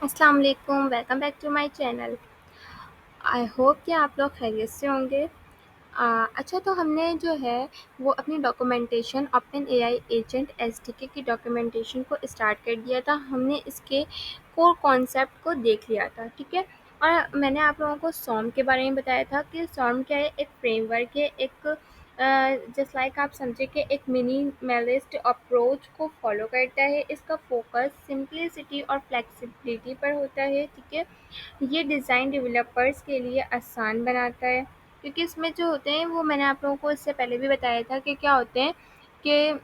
अस्सलाम वालेकुम, welcome back to my channel. I hope कि आप लोग खैरियत से होंगे। अच्छा, तो हमने जो है वो अपनी documentation open AI agent SDK की डॉक्यूमेंटेशन को स्टार्ट कर दिया था। हमने इसके कोर कॉन्सेप्ट को देख लिया था, ठीक है। और मैंने आप लोगों को सॉर्म के बारे में बताया था कि सॉर्म क्या है, एक फ्रेमवर्क है, एक जस्ट लाइक आप समझे कि एक मिनिमलिस्ट अप्रोच को फॉलो करता है। इसका फोकस सिंप्लिसिटी और फ्लेक्सिबिलिटी पर होता है, ठीक है। ये डिज़ाइन डेवलपर्स के लिए आसान बनाता है, क्योंकि इसमें जो होते हैं वो मैंने आप लोगों को इससे पहले भी बताया था कि क्या होते हैं कि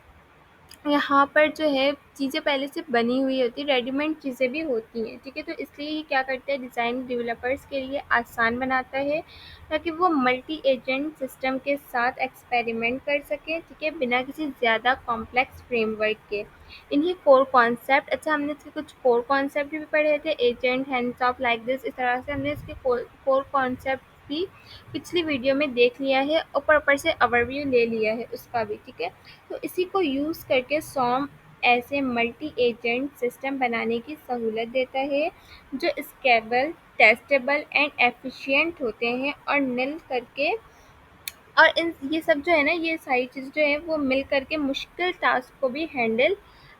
यहाँ पर जो है चीज़ें पहले से बनी हुई होती है, रेडीमेड चीज़ें भी होती हैं, ठीक है। तो इसलिए ये क्या करता है, डिज़ाइन डेवलपर्स के लिए आसान बनाता है ताकि वो मल्टी एजेंट सिस्टम के साथ एक्सपेरिमेंट कर सकें, ठीक है, बिना किसी ज़्यादा कॉम्प्लेक्स फ्रेमवर्क के। इन्हीं कोर कॉन्सेप्ट, अच्छा हमने इसके कुछ कोर कॉन्सेप्ट भी पढ़े थे, agent, hands of, like this, इस तरह से हमने इसके कोर कॉन्सेप्ट भी पिछली वीडियो में देख लिया है और प्रॉपर से ओवरव्यू ले लिया है उसका भी, ठीक है। तो इसी को यूज़ करके सॉर्म ऐसे मल्टी एजेंट सिस्टम बनाने की सहूलत देता है जो स्केलेबल, टेस्टेबल एंड एफिशिएंट होते हैं और मिल करके, और इन ये सब जो है ना, ये सारी चीज़ जो है वो मिल करके मुश्किल टास्क को भी हैंडल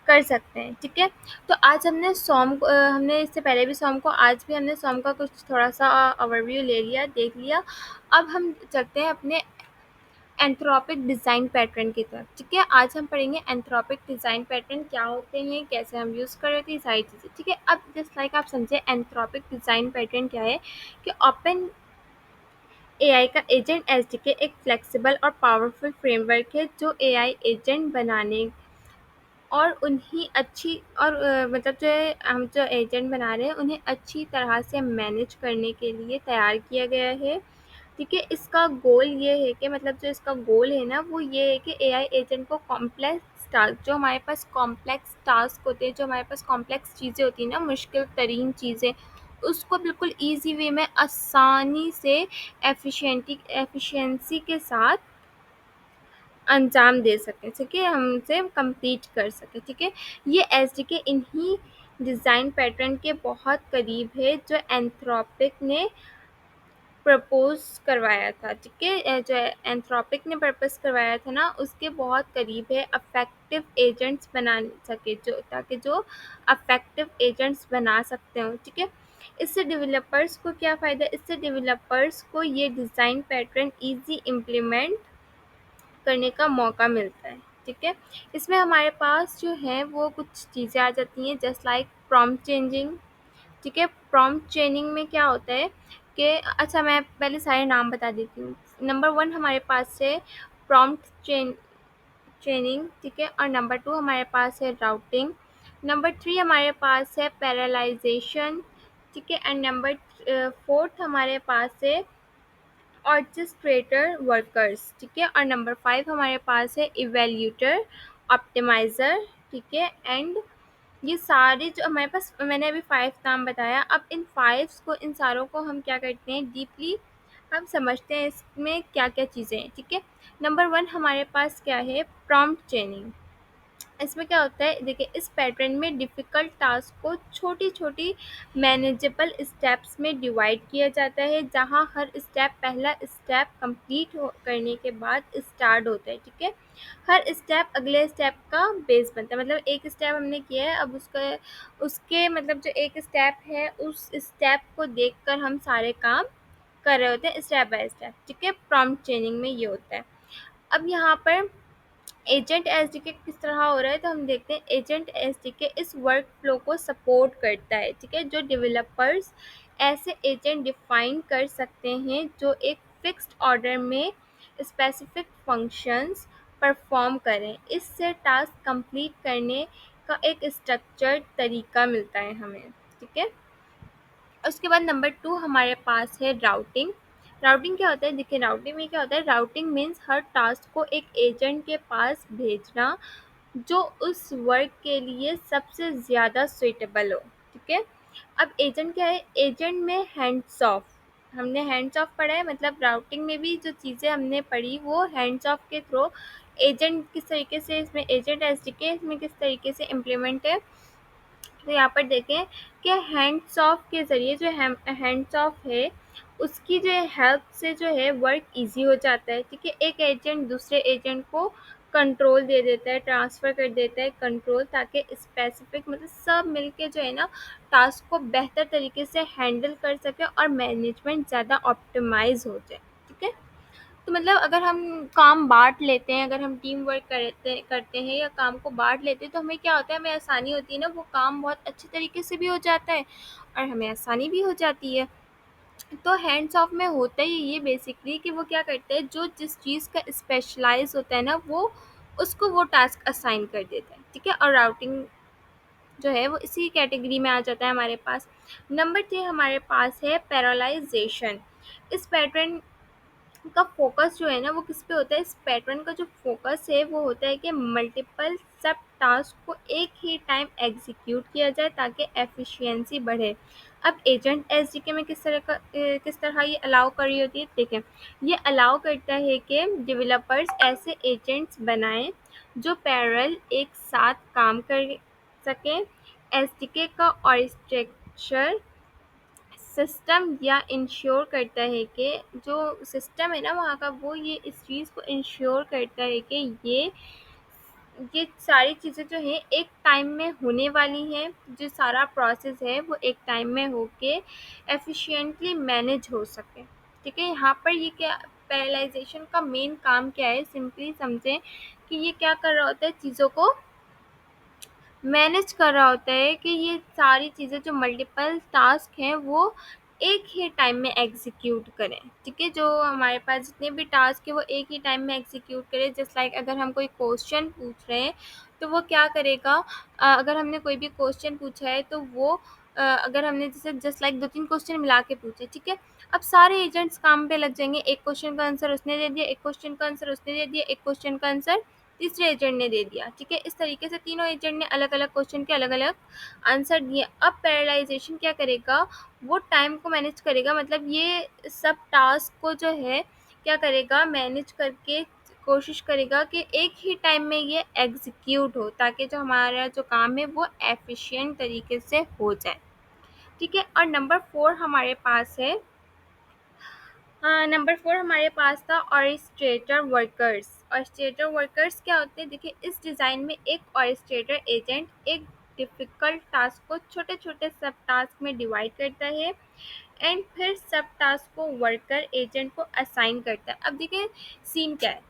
कर सकते हैं, ठीक है। तो आज हमने हमने इससे पहले भी सॉम को, आज भी हमने सॉम का कुछ थोड़ा सा ओवरव्यू ले लिया, देख लिया। अब हम चलते हैं अपने एंथ्रोपिक डिज़ाइन पैटर्न की तरफ, ठीक है। आज हम पढ़ेंगे एंथ्रोपिक डिज़ाइन पैटर्न क्या होते हैं, कैसे हम यूज़ कर रहे थे, ये सारी चीज़ें, ठीक है। अब जस्ट लाइक आप समझे एंथ्रोपिक डिज़ाइन पैटर्न क्या है, कि ओपन एआई का एजेंट एसडीके एक फ्लेक्सिबल और पावरफुल फ्रेमवर्क है जो एआई एजेंट बनाने और उन्हें अच्छी और मतलब जो है हम जो एजेंट बना रहे हैं उन्हें अच्छी तरह से मैनेज करने के लिए तैयार किया गया है, ठीक है। इसका गोल ये है कि, मतलब जो इसका गोल है ना, वो ये है कि एआई एजेंट को कॉम्प्लेक्स टास्क, जो हमारे पास कॉम्प्लेक्स टास्क होते हैं, जो हमारे पास कॉम्प्लेक्स चीज़ें होती हैं ना, मुश्किल तरीन चीज़ें, उसको बिल्कुल ईजी वे में आसानी से एफिशिएंसी के साथ अंजाम दे सकें, ठीक है, हमसे कंप्लीट कर सकें, ठीक है। ये एसडीके इन्हीं डिज़ाइन पैटर्न के बहुत करीब है जो एंथ्रोपिक ने प्रपोज करवाया था, ठीक है। जो एंथ्रोपिक ने पर्पस करवाया था ना, उसके बहुत करीब है अफेक्टिव एजेंट्स बना सके, जो ताकि जो अफेक्टिव एजेंट्स बना सकते हो, ठीक है। इससे डेवलपर्स को क्या फ़ायदा, इससे डेवलपर्स को ये डिज़ाइन पैटर्न इजी इम्प्लीमेंट करने का मौका मिलता है, ठीक है। इसमें हमारे पास जो है वो कुछ चीज़ें आ जाती हैं, जस्ट लाइक प्रॉम्प्ट चेंजिंग, ठीक है। प्रॉम्प्ट चेंजिंग में क्या होता है कि, अच्छा मैं पहले सारे नाम बता देती हूँ। नंबर 1 हमारे पास है प्रॉम्प्ट चेनिंग, ठीक है, और नंबर 2 हमारे पास है राउटिंग, नंबर 3 हमारे पास है पैरालाइजेशन, ठीक है, एंड नंबर 4 हमारे पास है ऑर्केस्ट्रेटर वर्कर्स, ठीक है, और नंबर 5 हमारे पास है इवेल्यूटर, ऑप्टिमाइज़र, ठीक है। एंड ये सारे जो हमारे पास, मैंने अभी 5 नाम बताया, अब इन 5 को, इन सारों को हम क्या करते हैं, डीपली हम समझते हैं इसमें क्या क्या चीज़ें हैं, ठीक है। नंबर 1 हमारे पास क्या है, प्रॉम्प्ट चेनिंग। इसमें क्या होता है, देखिए, इस पैटर्न में डिफ़िकल्ट टास्क को छोटी छोटी मैनेजेबल स्टेप्स में डिवाइड किया जाता है, जहां हर स्टेप, पहला स्टेप कंप्लीट करने के बाद स्टार्ट होता है, ठीक है। हर स्टेप अगले स्टेप का बेस बनता है, मतलब एक स्टेप हमने किया है, अब उसका उसके मतलब जो एक स्टेप है, उस स्टेप को देखकर हम सारे काम कर रहे होते हैं स्टेप बाय स्टेप, ठीक है। प्रॉम्प्ट चेनिंग में ये होता है। अब यहाँ पर एजेंट एसडीके किस तरह हो रहा है, तो हम देखते हैं एजेंट एसडीके इस वर्क फ्लो को सपोर्ट करता है, ठीक है। जो डेवलपर्स ऐसे एजेंट डिफाइन कर सकते हैं जो एक फिक्स्ड ऑर्डर में स्पेसिफिक फंक्शंस परफॉर्म करें, इससे टास्क कंप्लीट करने का एक स्ट्रक्चर्ड तरीका मिलता है हमें, ठीक है। उसके बाद नंबर 2 हमारे पास है राउटिंग। राउटिंग क्या होता है, देखिए, राउटिंग में क्या होता है, राउटिंग मीन्स हर टास्क को एक एजेंट के पास भेजना जो उस वर्क के लिए सबसे ज़्यादा सुइटेबल हो, ठीक है। अब एजेंट क्या है, एजेंट में हैंड्स ऑफ, हमने हैंड्स ऑफ पढ़ा है, मतलब राउटिंग में भी जो चीज़ें हमने पढ़ी वो हैंड्स ऑफ के थ्रू, एजेंट किस तरीके से, इसमें एजेंट एसडीके इसमें किस तरीके से इम्प्लीमेंट है, तो यहाँ पर देखें कि हैंड्स ऑफ के ज़रिए जो हैंड्स ऑफ है उसकी जो हेल्प से जो है वर्क इजी हो जाता है। ठीक है, एक एजेंट दूसरे एजेंट को कंट्रोल दे देता है, ट्रांसफ़र कर देता है कंट्रोल, ताकि स्पेसिफिक मतलब सब मिलके जो है ना टास्क को बेहतर तरीके से हैंडल कर सके और मैनेजमेंट ज़्यादा ऑप्टिमाइज हो जाए। ठीक है, तो मतलब अगर हम काम बाँट लेते हैं, अगर हम टीम वर्क करते करते हैं या काम को बाँट लेते हैं, तो हमें क्या होता है, हमें आसानी होती है ना, वो काम बहुत अच्छे तरीके से भी हो जाता है और हमें आसानी भी हो जाती है। तो हैंड्स ऑफ में होता ही ये बेसिकली कि वो क्या करते हैं, जो जिस चीज़ का स्पेशलाइज़ होता है ना, वो उसको वो टास्क असाइन कर देता है। ठीक है, और राउटिंग जो है वो इसी कैटेगरी में आ जाता है हमारे पास। नंबर 3 हमारे पास है पैरालाइज़ेशन। इस पैटर्न का फोकस जो है ना वो किस पे होता है, इस पैटर्न का जो फोकस है वो होता है कि मल्टीपल सब टास्क को एक ही टाइम एग्जीक्यूट किया जाए ताकि एफिशिएंसी बढ़े। अब एजेंट एसडीके में किस तरह ये अलाउ कर रही होती है, देखें ये अलाउ करता है कि डेवलपर्स ऐसे एजेंट्स बनाएं जो पैरेलल एक साथ काम कर सकें। एसडीके का ऑर्केस्ट्रेचर सिस्टम या इंश्योर करता है कि जो सिस्टम है ना वहाँ का, वो ये इस चीज़ को इंश्योर करता है कि ये सारी चीज़ें जो हैं एक टाइम में होने वाली हैं, जो सारा प्रोसेस है वो एक टाइम में होके एफिशिएंटली मैनेज हो सके। ठीक है, यहाँ पर ये क्या, पैरालाइजेशन का मेन काम क्या है, सिंपली समझें कि ये क्या कर रहा होता है, चीज़ों को मैनेज कर रहा होता है कि ये सारी चीज़ें जो मल्टीपल टास्क हैं वो एक ही टाइम में एग्जीक्यूट करें। ठीक है, जो हमारे पास जितने भी टास्क है वो एक ही टाइम में एग्जीक्यूट करें। जस्ट लाइक अगर हम कोई क्वेश्चन पूछ रहे हैं तो वो क्या करेगा, अगर हमने कोई भी क्वेश्चन पूछा है तो वो अगर हमने जैसे जस्ट लाइक 2-3 क्वेश्चन मिला के पूछे, ठीक है, अब सारे एजेंट्स काम पे लग जाएंगे। एक क्वेश्चन का आंसर उसने दे दिया, एक क्वेश्चन का आंसर उसने दे दिया, एक क्वेश्चन का आंसर तीसरे एजेंट ने दे दिया। ठीक है, इस तरीके से तीनों एजेंट ने अलग अलग क्वेश्चन के अलग अलग आंसर दिए। अब पैरालाइजेशन क्या करेगा, वो टाइम को मैनेज करेगा, मतलब ये सब टास्क को जो है क्या करेगा, मैनेज करके कोशिश करेगा कि एक ही टाइम में ये एग्जीक्यूट हो, ताकि जो हमारा जो काम है वो एफिशिएंट तरीके से हो जाए। ठीक है, और नंबर 4 हमारे पास है, नंबर 4 हमारे पास था ऑर्केस्ट्रेटर वर्कर्स। ऑर्केस्ट्रेटर वर्कर्स क्या होते हैं, देखिए इस डिज़ाइन में एक ऑर्केस्ट्रेटर एजेंट एक डिफ़िकल्ट टास्क को छोटे छोटे सब टास्क में डिवाइड करता है एंड फिर सब टास्क को वर्कर एजेंट को असाइन करता है। अब देखिए सीन क्या है,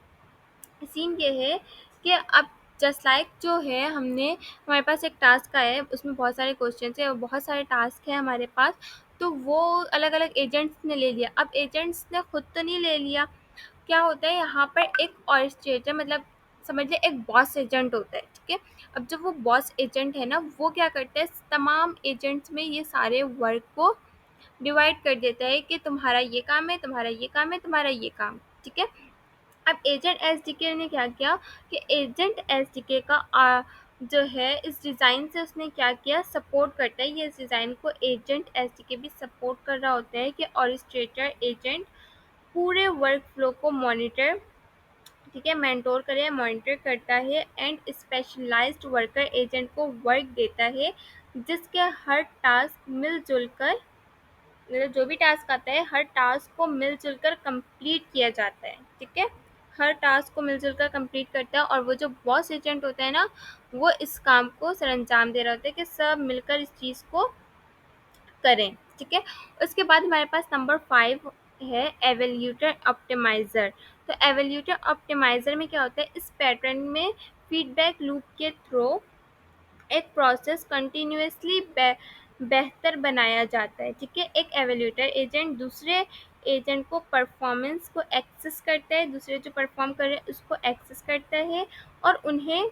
सीन ये है कि अब जस्ट लाइक जो है, हमने हमारे पास एक टास्क आया है, उसमें बहुत सारे क्वेश्चन है और बहुत सारे टास्क है हमारे पास, तो वो अलग अलग एजेंट्स ने ले लिया। अब एजेंट्स ने खुद तो नहीं ले लिया, क्या होता है यहाँ पर एक ऑर्केस्ट्रेटर, मतलब समझ ले एक बॉस एजेंट होता है। ठीक है, अब जब वो बॉस एजेंट है ना, वो क्या करता है, तमाम एजेंट्स में ये सारे वर्क को डिवाइड कर देता है कि तुम्हारा ये काम है, तुम्हारा ये काम है, तुम्हारा ये काम। ठीक है, अब एजेंट एसडीके ने क्या किया कि एजेंट एसडीके का जो है इस डिज़ाइन से उसने क्या किया, सपोर्ट करता है, ये इस डिज़ाइन को एजेंट एसडीके भी सपोर्ट कर रहा होता है कि ऑर्केस्ट्रेटर एजेंट पूरे वर्क फ्लो को मॉनिटर, ठीक है, मेंटोर करे, मॉनिटर करता है एंड स्पेशलाइज्ड वर्कर एजेंट को वर्क देता है, जिसके हर टास्क मिलजुल कर, मतलब जो भी टास्क आता है हर टास्क को मिलजुल कर कंप्लीट किया जाता है। ठीक है, हर टास्क को मिलजुल कर कंप्लीट करता है, और वो जो बॉस एजेंट होता है ना, वो इस काम को सरअंजाम दे रहा होता है कि सब मिलकर इस चीज़ को करें। ठीक है, उसके बाद हमारे पास नंबर 5 है एवल्यूटर ऑप्टिमाइज़र। तो एवल्यूटर ऑप्टिमाइज़र में क्या होता है, इस पैटर्न में फीडबैक लूप के थ्रू एक प्रोसेस कंटिन्यूअसली बेहतर बनाया जाता है। ठीक है, एक एवल्यूटर एजेंट दूसरे एजेंट को परफॉर्मेंस को एक्सेस करता है, दूसरे जो परफॉर्म कर रहे हैं उसको एक्सेस करता है और उन्हें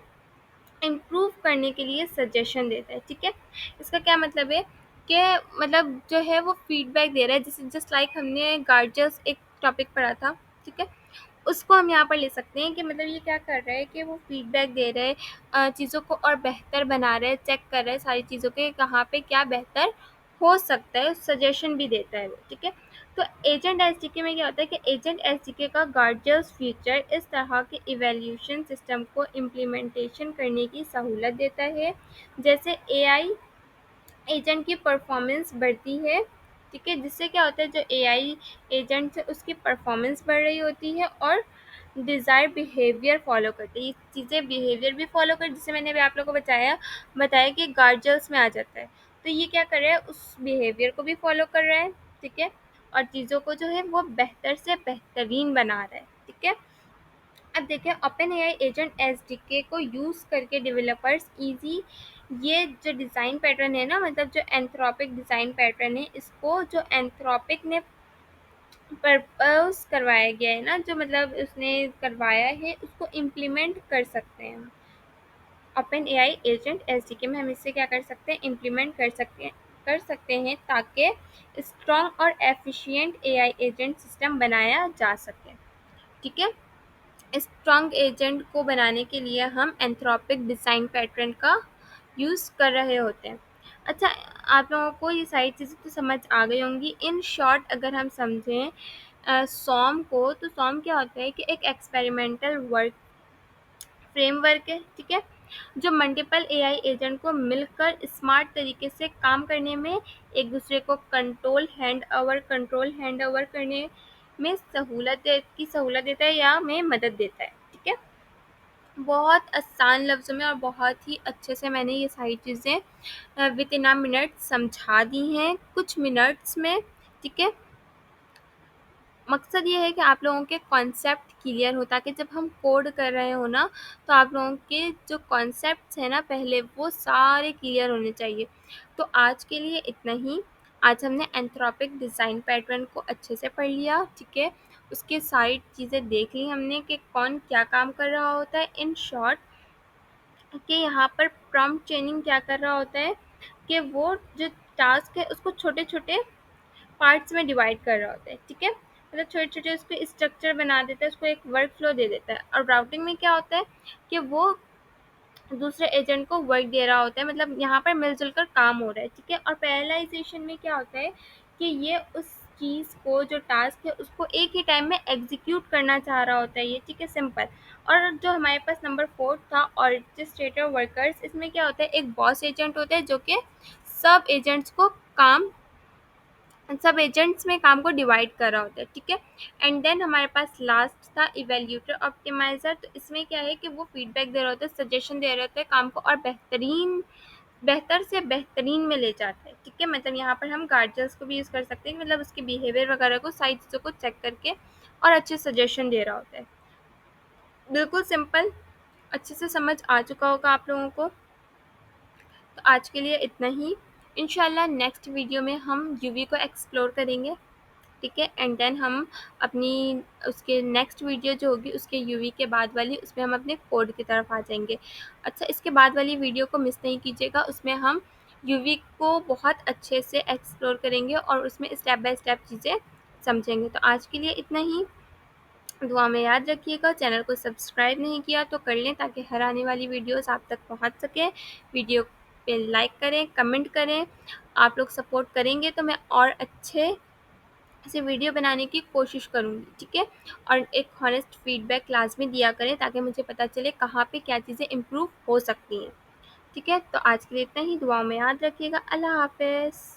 इम्प्रूव करने के लिए सजेशन देता है। ठीक है, इसका क्या मतलब है कि मतलब जो है वो फीडबैक दे रहा है, जैसे जस्ट लाइक हमने गार्जियस एक टॉपिक पढ़ा था। ठीक है, उसको हम यहाँ पर ले सकते हैं कि मतलब ये क्या कर रहा है कि वो फीडबैक दे रहे हैं, चीज़ों को और बेहतर बना रहे हैं, चेक कर रहे हैं सारी चीज़ों के कहाँ पे क्या बेहतर हो सकता है, सजेशन भी देता है वो। ठीक है, तो एजेंट एसडीके में क्या होता है कि एजेंट एसडीके का गार्जियस फीचर इस तरह के इवैल्यूएशन सिस्टम को इम्प्लीमेंटेशन करने की सहूलत देता है, जैसे एआई एजेंट की परफॉर्मेंस बढ़ती है, ठीक है, जिससे क्या होता है जो एआई एजेंट है उसकी परफॉर्मेंस बढ़ रही होती है और डिज़ायर बिहेवियर फॉलो करती है। ये चीज़ें बिहेवियर भी फॉलो कर, जिससे मैंने अभी आप लोगों को बताया कि गार्जियंस में आ जाता है। तो ये क्या कर रहा है, उस बिहेवियर को भी फॉलो कर रहा है, ठीक है, और चीज़ों को जो है वो बेहतर से बेहतरीन बना रहा है, ठीक है। अब देखिए ओपन एआई एजेंट एसडीके को यूज़ करके डेवलपर्स इजी ये जो डिज़ाइन पैटर्न है ना, मतलब जो एंथ्रोपिक डिज़ाइन पैटर्न है, इसको जो एंथ्रोपिक ने प्रपोज करवाया गया है ना, जो मतलब उसने करवाया है, उसको इम्प्लीमेंट कर सकते हैं। ओपन एआई एजेंट एसडीके में हम इससे क्या कर सकते हैं, इम्प्लीमेंट कर सकते हैं ताकि स्ट्रॉन्ग और एफिशिएंट एआई एजेंट सिस्टम बनाया जा सके, ठीक है। स्ट्रॉन्ग एजेंट को बनाने के लिए हम एंथ्रोपिक डिज़ाइन पैटर्न का यूज़ कर रहे होते हैं। अच्छा, आप लोगों को ये सारी चीज़ें तो समझ आ गई होंगी। इन शॉर्ट अगर हम समझें सॉम को, तो सॉम क्या होता है कि एक एक्सपेरिमेंटल वर्क फ्रेमवर्क है, ठीक है, जो मल्टीपल एआई एजेंट को मिलकर स्मार्ट तरीके से काम करने में, एक दूसरे को कंट्रोल हैंड ओवर करने में सहूलत देता है या में मदद देता है, ठीक है। बहुत आसान लफ्ज़ों में और बहुत ही अच्छे से मैंने ये सारी चीज़ें विद इन अ मिनट समझा दी हैं, कुछ मिनट्स में, ठीक है। मकसद ये है कि आप लोगों के कॉन्सेप्ट क्लियर हो, ताकि जब हम कोड कर रहे हो ना, तो आप लोगों के जो कॉन्सेप्ट्स हैं ना पहले, वो सारे क्लियर होने चाहिए। तो आज के लिए इतना ही। आज हमने एंथ्रोपिक डिज़ाइन पैटर्न को अच्छे से पढ़ लिया, ठीक है, उसकी सारी चीज़ें देख ली हमने कि कौन क्या काम कर रहा होता है। इन शॉर्ट कि यहाँ पर प्रॉम्प्ट चेनिंग क्या कर रहा होता है कि वो जो टास्क है उसको छोटे छोटे पार्ट्स में डिवाइड कर रहा होता है, ठीक है, मतलब छोटे छोटे उसको स्ट्रक्चर बना देता है, उसको एक वर्क फ्लो दे देता है। और राउटिंग में क्या होता है कि वो दूसरे एजेंट को वर्क दे रहा होता है, मतलब यहाँ पर मिलजुल कर काम हो रहा है, ठीक है। और पैरेललाइजेशन में क्या होता है कि ये उस चीज़ को, जो टास्क है, उसको एक ही टाइम में एग्जीक्यूट करना चाह रहा होता है, ये, ठीक है, सिंपल। और जो हमारे पास नंबर 4 था ऑर्केस्ट्रेटर वर्कर्स, इसमें क्या होता है, एक बॉस एजेंट होता है जो कि सब एजेंट्स को काम सब एजेंट्स में काम को डिवाइड कर रहा होता है, ठीक है। एंड देन हमारे पास लास्ट था इवेल्यूटर ऑप्टिमाइज़र। तो इसमें क्या है कि वो फीडबैक दे रहा होता है, सजेशन दे रहे होते हैं, काम को और बेहतर से बेहतरीन में ले जाता है, ठीक है। मतलब यहाँ पर हम गार्जियंस को भी यूज़ कर सकते हैं, मतलब उसके बिहेवियर वगैरह को, सारी चीज़ों को चेक करके, और अच्छे सजेशन दे रहा होता है। बिल्कुल सिंपल, अच्छे से समझ आ चुका होगा आप लोगों को। तो आज के लिए इतना ही। इंशाल्लाह नेक्स्ट वीडियो में हम यूवी को एक्सप्लोर करेंगे, ठीक है। एंड देन हम अपनी उसके नेक्स्ट वीडियो जो होगी उसके यूवी के बाद वाली, उसमें हम अपने कोड की तरफ आ जाएंगे। अच्छा, इसके बाद वाली वीडियो को मिस नहीं कीजिएगा, उसमें हम यूवी को बहुत अच्छे से एक्सप्लोर करेंगे और उसमें स्टेप बाय स्टेप चीज़ें समझेंगे। तो आज के लिए इतना ही। दुआ में याद रखिएगा, चैनल को सब्सक्राइब नहीं किया तो कर लें, ताकि हर आने वाली वीडियोस आप तक पहुंच सके। वीडियो पे लाइक करें, कमेंट करें। आप लोग सपोर्ट करेंगे तो मैं और अच्छे से वीडियो बनाने की कोशिश करूँगी, ठीक है। और एक हॉनेस्ट फीडबैक लाजमी दिया करें, ताकि मुझे पता चले कहाँ पे क्या चीज़ें इम्प्रूव हो सकती हैं, ठीक है। तो आज के लिए इतना ही। दुआ में याद रखिएगा। अल्लाह हाफ़िज़।